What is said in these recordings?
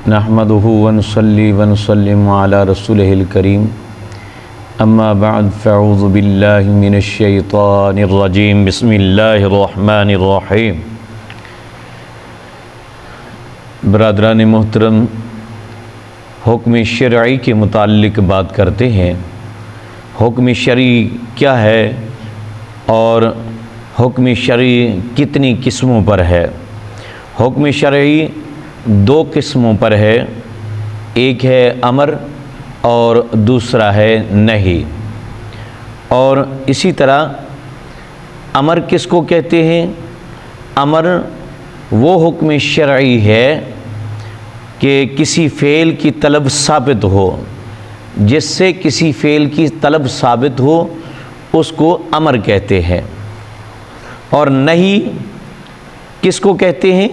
نحمدہ ونصلی ونسلم علی رسولہ الکریم اما بعد فاعوذ باللہ من الشیطان الرجیم بسم اللہ الرحمن الرحیم۔ برادران محترم، حکم شرعی کے متعلق بات کرتے ہیں۔ حکم شرعی کیا ہے اور حکم شرعی کتنی قسموں پر ہے؟ حکم شرعی دو قسموں پر ہے، ایک ہے امر اور دوسرا ہے نہی۔ اور اسی طرح امر کس کو کہتے ہیں؟ امر وہ حکم شرعی ہے کہ کسی فعل کی طلب ثابت ہو، جس سے کسی فعل کی طلب ثابت ہو اس کو امر کہتے ہیں۔ اور نہی کس کو کہتے ہیں؟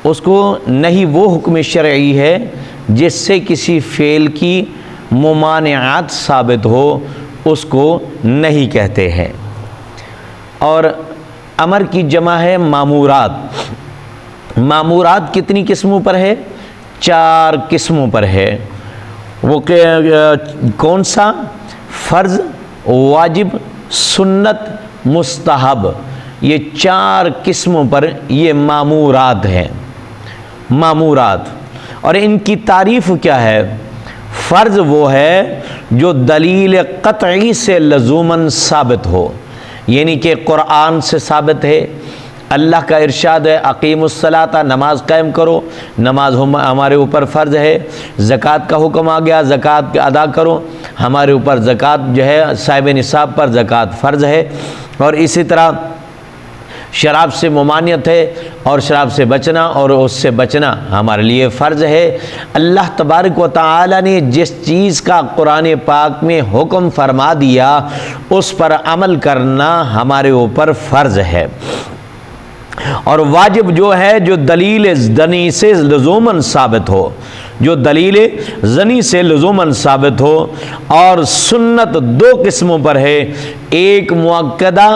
اس کو نہی وہ حکم شرعی ہے جس سے کسی فعل کی ممانعات ثابت ہو، اس کو نہی کہتے ہیں۔ اور امر کی جمع ہے مامورات۔ مامورات کتنی قسموں پر ہے؟ 4 قسموں پر ہے۔ وہ کون سا؟ فرض، واجب، سنت، مستحب، یہ 4 قسموں پر یہ مامورات ہیں۔ مامورات، اور ان کی تعریف کیا ہے؟ فرض وہ ہے جو دلیل قطعی سے لزوماً ثابت ہو، یعنی کہ قرآن سے ثابت ہے۔ اللہ کا ارشاد ہے اقیموا الصلاۃ، نماز قائم کرو، نماز ہمارے اوپر فرض ہے۔ زکوٰۃ کا حکم آ گیا، زکوٰۃ ادا کرو، ہمارے اوپر زکوٰۃ جو ہے صاحب نصاب پر زکوٰۃ فرض ہے۔ اور اسی طرح شراب سے ممانعت ہے اور شراب سے بچنا اور اس سے بچنا ہمارے لیے فرض ہے۔ اللہ تبارک و تعالی نے جس چیز کا قرآن پاک میں حکم فرما دیا اس پر عمل کرنا ہمارے اوپر فرض ہے۔ اور واجب جو ہے جو دلیل زنی سے لزوماً ثابت ہو، جو دلیل زنی سے لزوماً ثابت ہو۔ اور سنت 2 قسموں پر ہے، ایک مؤکدہ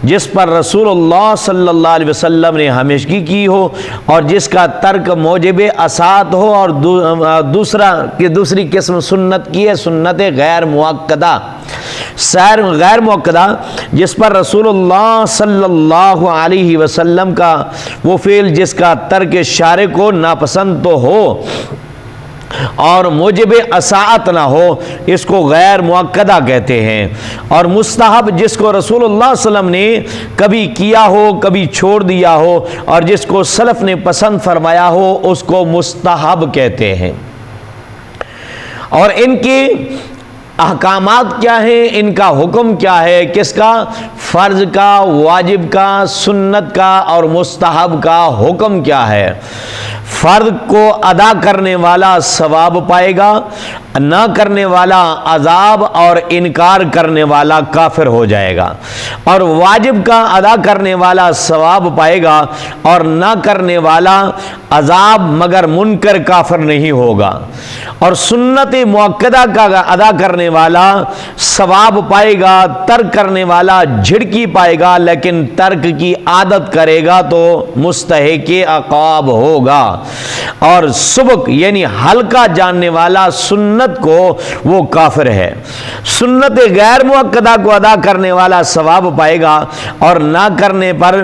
جس پر رسول اللہ صلی اللہ علیہ وسلم نے ہمیشگی کی ہو اور جس کا ترک موجب اسات ہو، اور دوسری قسم سنت کی ہے، سنت غیر مؤکدہ۔ غیر مؤکدہ جس پر رسول اللہ صلی اللہ علیہ وسلم کا وہ فعل جس کا ترک شارع کو ناپسند تو ہو اور موجب اساعت نہ ہو، اس کو غیر مؤکدہ کہتے ہیں۔ اور مستحب جس کو رسول اللہ صلی اللہ علیہ وسلم نے کبھی کیا ہو، کبھی چھوڑ دیا ہو، اور جس کو سلف نے پسند فرمایا ہو، اس کو مستحب کہتے ہیں۔ اور ان کی احکامات کیا ہیں؟ ان کا حکم کیا ہے؟ کس کا؟ فرض کا، واجب کا، سنت کا اور مستحب کا حکم کیا ہے؟ فرض کو ادا کرنے والا ثواب پائے گا، نہ کرنے والا عذاب اور انکار کرنے والا کافر ہو جائے گا۔ اور واجب کا ادا کرنے والا ثواب پائے گا اور نہ کرنے والا عذاب مگر منکر کافر نہیں ہوگا۔ اور سنت مؤکدہ کا ادا کرنے والا ثواب پائے گا، ترک کرنے والا جھڑکی پائے گا، لیکن ترک کی عادت کرے گا تو مستحق عقاب ہوگا۔ اور سبق یعنی ہلکا جاننے والا سنت کو وہ کافر ہے۔ سنت غیر مؤکدہ کو ادا کرنے والا ثواب پائے گا اور نہ کرنے پر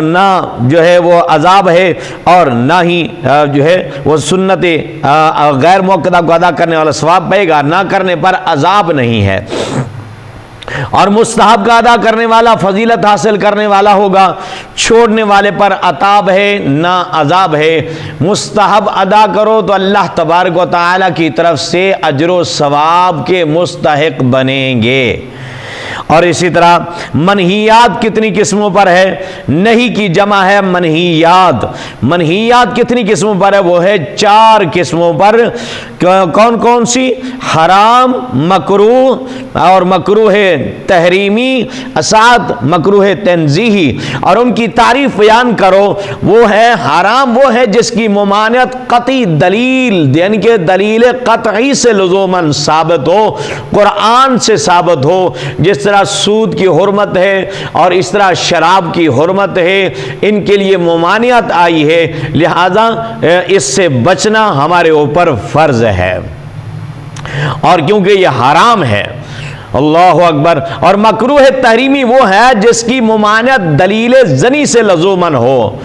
نہ جو ہے وہ عذاب ہے، اور نہ ہی جو ہے وہ سنت غیر مؤکدہ کو ادا کرنے والا ثواب پائے گا، نہ کرنے پر عذاب نہیں ہے۔ اور مستحب کا ادا کرنے والا فضیلت حاصل کرنے والا ہوگا، چھوڑنے والے پر عتاب ہے نہ عذاب ہے۔ مستحب ادا کرو تو اللہ تبارک و تعالی کی طرف سے اجر و ثواب کے مستحق بنیں گے۔ اور اسی طرح منہیات کتنی قسموں پر ہے؟ نہیں کی جمع ہے منہیات۔ منہیات کتنی قسموں پر ہے؟ وہ ہے 4 قسموں پر۔ کون کون سی؟ حرام، مکروہ اور مکروہ تحریمی، اسات مکروہ تنزیہی۔ اور ان کی تعریف بیان کرو۔ وہ ہے حرام، وہ ہے جس کی ممانعت قطعی دلیل یعنی کہ دلیل قطعی سے لزوماً ثابت ہو، قرآن سے ثابت ہو، جس طرح طرح سود کی حرمت ہے اور اس طرح شراب کی حرمت ہے، ان کے لیے ممانعت آئی ہے، لہذا اس سے بچنا ہمارے اوپر فرض ہے، اور کیونکہ یہ حرام ہے۔ اللہ اکبر۔ اور مکروہ تحریمی وہ ہے جس کی ممانعت دلیل زنی سے لزوماً ہو،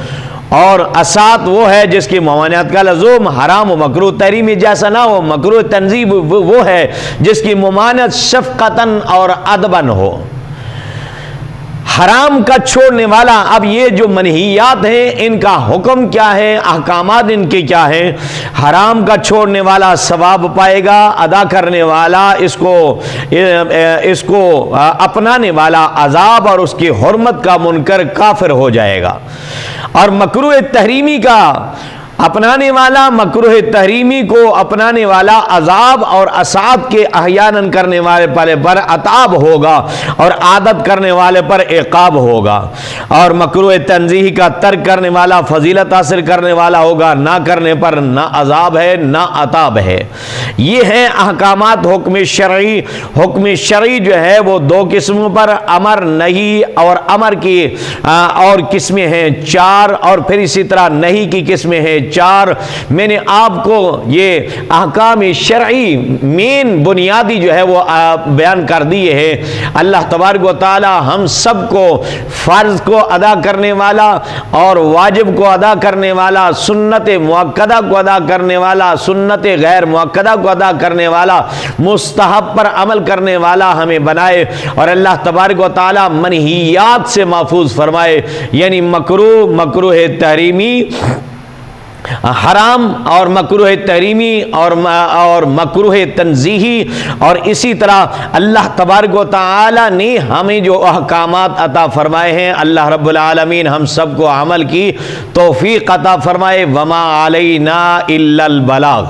اور اسات وہ ہے جس کی ممانعت کا لزوم حرام و مکروہ تحریمی جیسا نہ ہو۔ مکروہ تنزیہ وہ ہے جس کی ممانعت شفقتاً اور ادباً ہو۔ حرام کا چھوڑنے والا، اب یہ جو منہیات ہیں ان کا حکم کیا ہے، احکامات ان کے کیا ہیں؟ حرام کا چھوڑنے والا ثواب پائے گا، ادا کرنے والا اس کو اپنانے والا عذاب، اور اس کی حرمت کا منکر کافر ہو جائے گا۔ اور مکروہ تحریمی کا اپنانے والا، مکروہ تحریمی کو اپنانے والا عذاب اور اسات کے احیاناً کرنے والے پر عتاب ہوگا، اور عادت کرنے والے پر عقاب ہوگا۔ اور مکروہ تنزیہی کا ترک کرنے والا فضیلت حاصل کرنے والا ہوگا، نہ کرنے پر نہ عذاب ہے نہ عتاب ہے۔ یہ ہیں احکامات حکم شرعی۔ حکم شرعی جو ہے وہ دو قسموں پر، امر نہی، اور امر کی اور قسمیں ہیں 4، اور پھر اسی طرح نہی کی قسمیں ہیں 4۔ میں نے آپ کو یہ احکام شرعی مین بنیادی جو ہے وہ بیان کر دیے ہیں۔ اللہ تبارک و تعالی ہم سب کو فرض کو ادا کرنے والا اور واجب کو ادا کرنے والا، سنت مؤکدہ کو ادا کرنے والا، سنت غیر مؤکدہ کو ادا کرنے والا، مستحب پر عمل کرنے والا ہمیں بنائے، اور اللہ تبارک و تعالی منہیات سے محفوظ فرمائے، یعنی مکروہ تحریمی، حرام اور مکروہ تحریمی اور مکروہ تنزیہی، اور اسی طرح اللہ تبارک و تعالی نے ہمیں جو احکامات عطا فرمائے ہیں، اللہ رب العالمین ہم سب کو عمل کی توفیق عطا فرمائے۔ وما علینا الا البلاغ۔